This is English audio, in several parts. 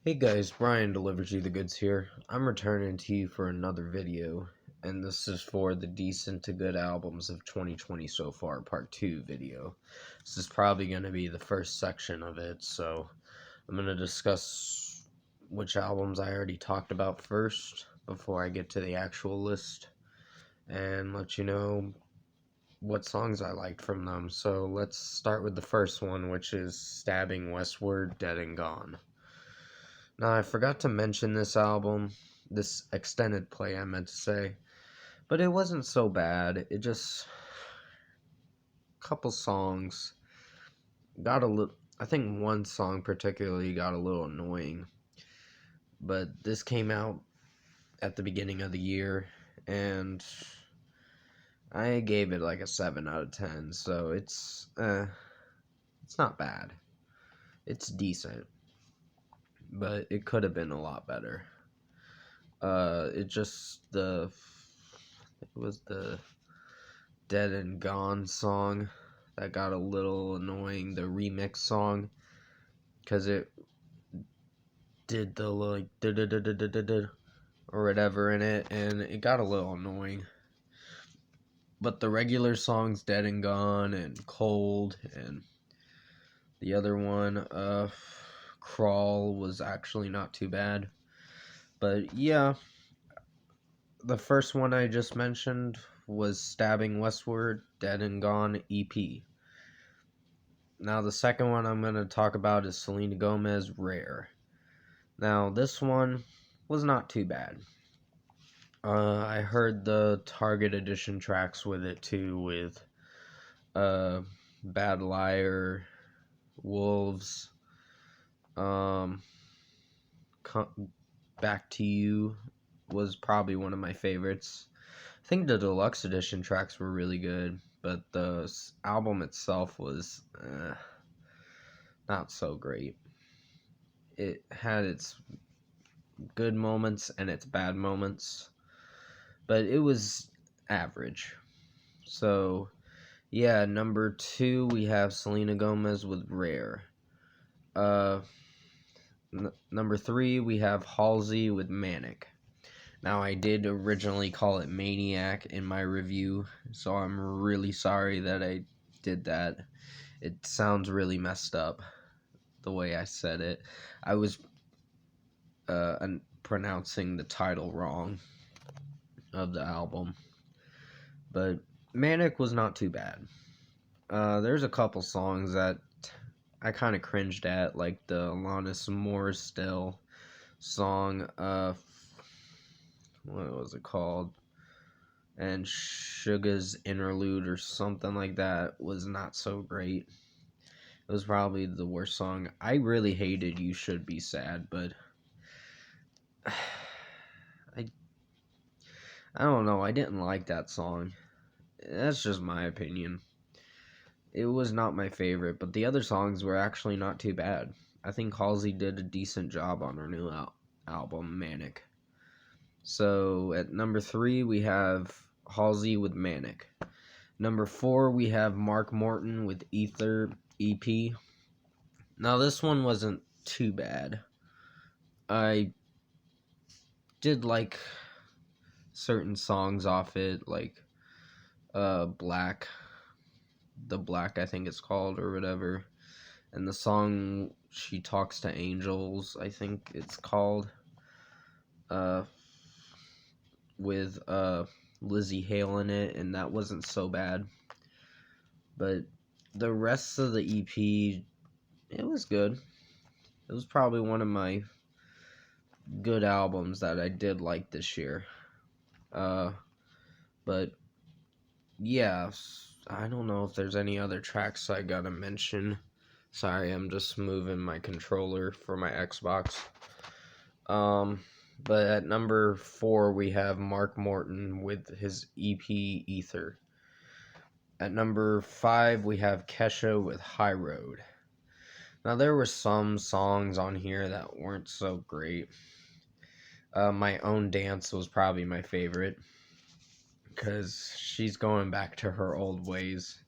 Hey guys, Brian delivers you the goods here. I'm returning to you for another video, and this is for the decent to good albums of 2020 so far, part 2 video. This is probably going to be the first section of it, so I'm going to discuss which albums I already talked about first before I get to the actual list, and let you know what songs I liked from them. So let's start with the first one, which is Stabbing Westward, Dead and Gone. Now, I forgot to mention this extended play, I meant to say, but it wasn't so bad. It just, a couple songs got a little, I think one song particularly got a little annoying, but this came out at the beginning of the year, and I gave it like a 7 out of 10, so it's not bad. It's decent, but it could have been a lot better. It was the Dead and Gone song that got a little annoying, the remix song, because it did the like or whatever in it, and it got a little annoying. But the regular songs, Dead and Gone and Cold, and the other one, Crawl, was actually not too bad. But yeah, the first one I just mentioned was Stabbing Westward, Dead and Gone EP. Now, the second one I'm going to talk about is Selena Gomez, Rare. Now, this one was not too bad. I heard the Target Edition tracks with it too, with Bad Liar, Wolves, um, Back to You was probably one of my favorites. I think the deluxe edition tracks were really good, but the album itself was not so great. It had its good moments and its bad moments, but it was average. So, yeah, number 2 we have Selena Gomez with Rare. Number 3 we have Halsey with Manic. Now, I did originally call it Maniac in my review, so I'm really sorry that I did that. It sounds really messed up the way I said it. I was pronouncing the title wrong of the album, but Manic was not too bad. There's a couple songs that I kind of cringed at, like the Alanis Morissette song, what was it called? And Suga's Interlude or something like that was not so great. It was probably the worst song. I really hated You Should Be Sad, but I don't know, I didn't like that song. That's just my opinion. It was not my favorite, but the other songs were actually not too bad. I think Halsey did a decent job on her new album, Manic. So at number 3, we have Halsey with Manic. Number 4, we have Mark Morton with Ether EP. Now, this one wasn't too bad. I did like certain songs off it, like Black, The Black, I think it's called, or whatever. And the song She Talks to Angels, I think it's called, with Lizzie Hale in it, and that wasn't so bad. But the rest of the EP, it was good. It was probably one of my good albums that I did like this year. But yeah, I don't know if there's any other tracks I gotta mention. Sorry, I'm just moving my controller for my Xbox. But at number 4, we have Mark Morton with his EP Ether. At number 5, we have Kesha with High Road. Now, there were some songs on here that weren't so great. My Own Dance was probably my favorite, because she's going back to her old ways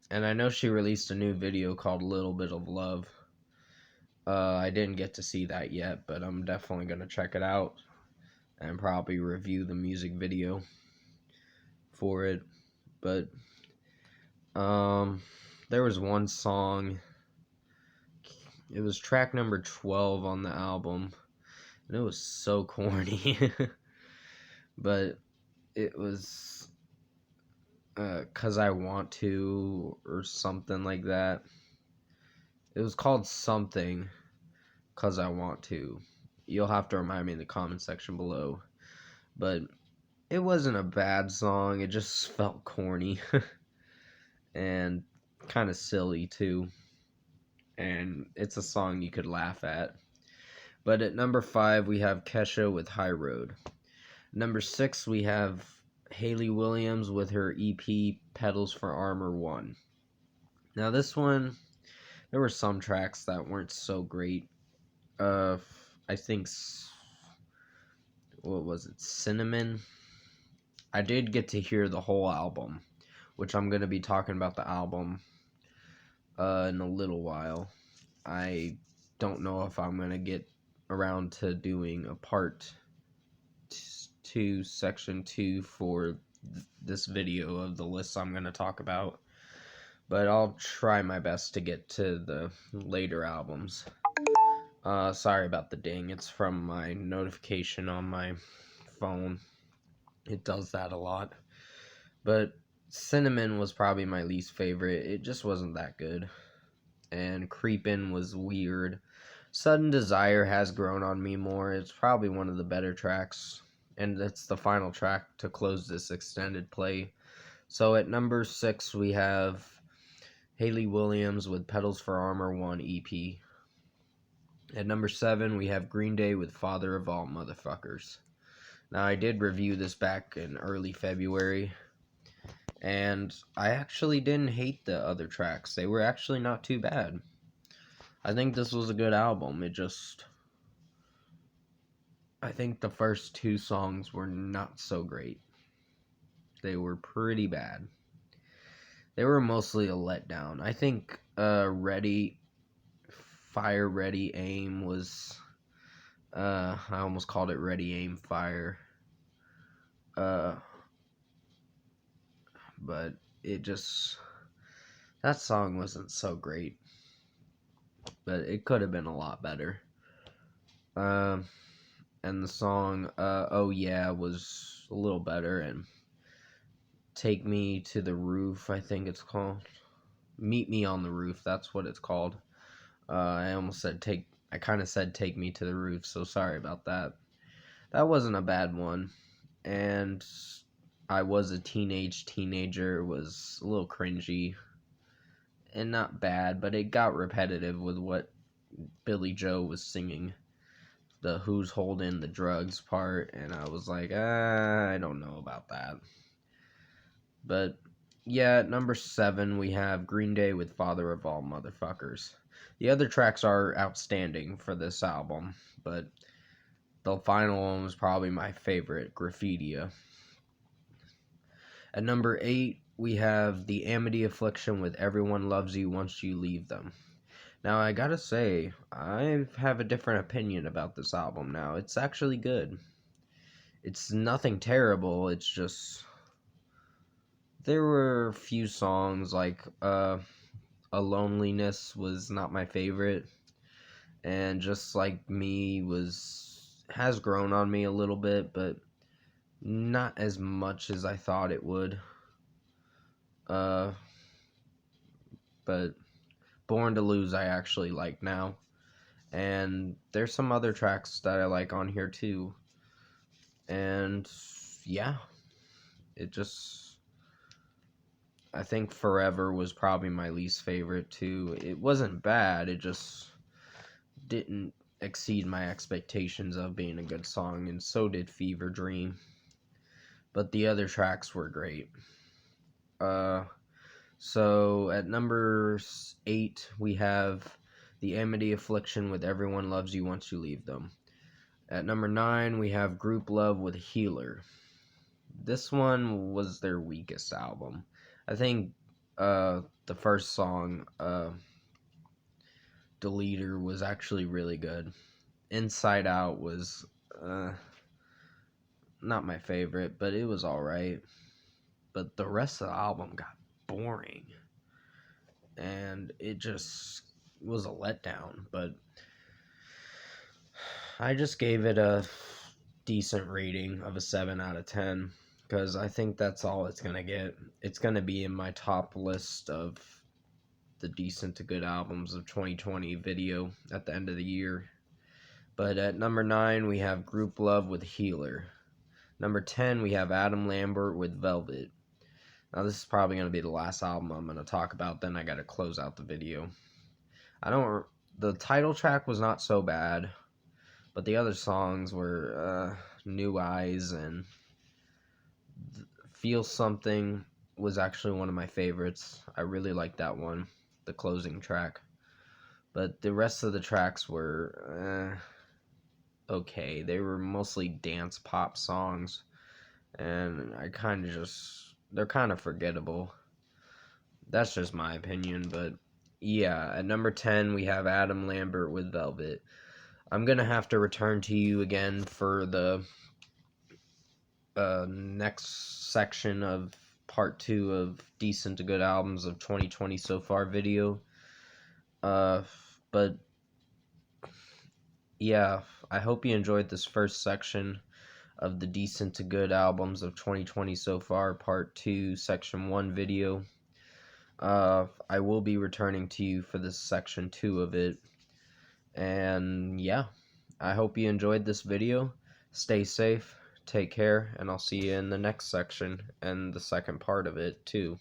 and I know she released a new video called Little Bit of Love. I didn't get to see that yet, but I'm definitely going to check it out and probably review the music video for it. But there was one song, it was track number 12 on the album, and it was so corny. But it was 'Cause I Want To or something like that. It was called something 'Cause I Want To. You'll have to remind me in the comment section below. But it wasn't a bad song, it just felt corny. And kind of silly too. And it's a song you could laugh at. But at number 5 we have Kesha with High Road. Number 6 we have Hayley Williams with her EP Petals for Armor 1. Now this one, there were some tracks that weren't so great. I think, what was it, Cinnamon? I did get to hear the whole album, which I'm going to be talking about the album in a little while. I don't know if I'm going to get around to doing a part 2, section 2 for this video of the list I'm going to talk about. But I'll try my best to get to the later albums. Sorry about the ding. It's from my notification on my phone. It does that a lot. But Cinnamon was probably my least favorite. It just wasn't that good. And Creepin' was weird. Sudden Desire has grown on me more. It's probably one of the better tracks. And it's the final track to close this extended play. So at number 6 we have Hayley Williams with Petals for Armor 1 EP. At number 7 we have Green Day with Father of All Motherfuckers. Now I did review this back in early February, and I actually didn't hate the other tracks. They were actually not too bad. I think this was a good album. I think the first 2 songs were not so great. They were pretty bad. They were mostly a letdown. I think Fire, Ready, Aim was, I almost called it Ready, Aim, Fire. But that song wasn't so great. But it could have been a lot better. And the song, Oh Yeah, was a little better. And Take Me to the Roof, I think it's called. Meet Me on the Roof, that's what it's called. I kind of said Take Me to the Roof, so sorry about that. That wasn't a bad one. And I Was a Teenager was a little cringy. And not bad, but it got repetitive with what Billy Joe was singing. The Who's Holding the Drugs part, and I was like, I don't know about that. But yeah, at number 7 we have Green Day with Father of All Motherfuckers. The other tracks are outstanding for this album, but the final one was probably my favorite, Graffitia. At number 8 we have The Amity Affliction with Everyone Loves You Once You Leave Them. Now I gotta say, I have a different opinion about this album now. It's actually good. It's nothing terrible, it's just, there were a few songs like A Loneliness was not my favorite, and Just Like Me has grown on me a little bit, but not as much as I thought it would. But Born to Lose I actually like now, and there's some other tracks that I like on here too. And yeah, I think Forever was probably my least favorite too. It wasn't bad, it just didn't exceed my expectations of being a good song, and so did Fever Dream. But the other tracks were great. So at number 8 we have The Amity Affliction with Everyone Loves You Once You Leave Them. At number 9 we have Group Love with Healer. This one was their weakest album. I think the first song, The Leader was actually really good. Inside Out was not my favorite, but it was alright. But the rest of the album got boring. And it just was a letdown. But I just gave it a decent rating of a 7 out of 10. Because I think that's all it's going to get. It's going to be in my top list of the decent to good albums of 2020 video at the end of the year. But at number 9, we have Group Love with Healer. Number 10, we have Adam Lambert with Velvet. Now, this is probably going to be the last album I'm going to talk about, then I got to close out the video. The title track was not so bad, but the other songs were New Eyes and Feel Something was actually one of my favorites. I really liked that one, the closing track. But the rest of the tracks were okay. They were mostly dance pop songs, and they're kind of forgettable. That's just my opinion, but yeah, at number 10 we have Adam Lambert with Velvet. I'm gonna have to return to you again for the next section of part 2 of decent to good albums of 2020 so far video. But yeah, I hope you enjoyed this first section of the decent to good albums of 2020 so far, part 2, section 1 video. I will be returning to you for this section 2 of it. And yeah, I hope you enjoyed this video. Stay safe, take care, and I'll see you in the next section and the second part of it too.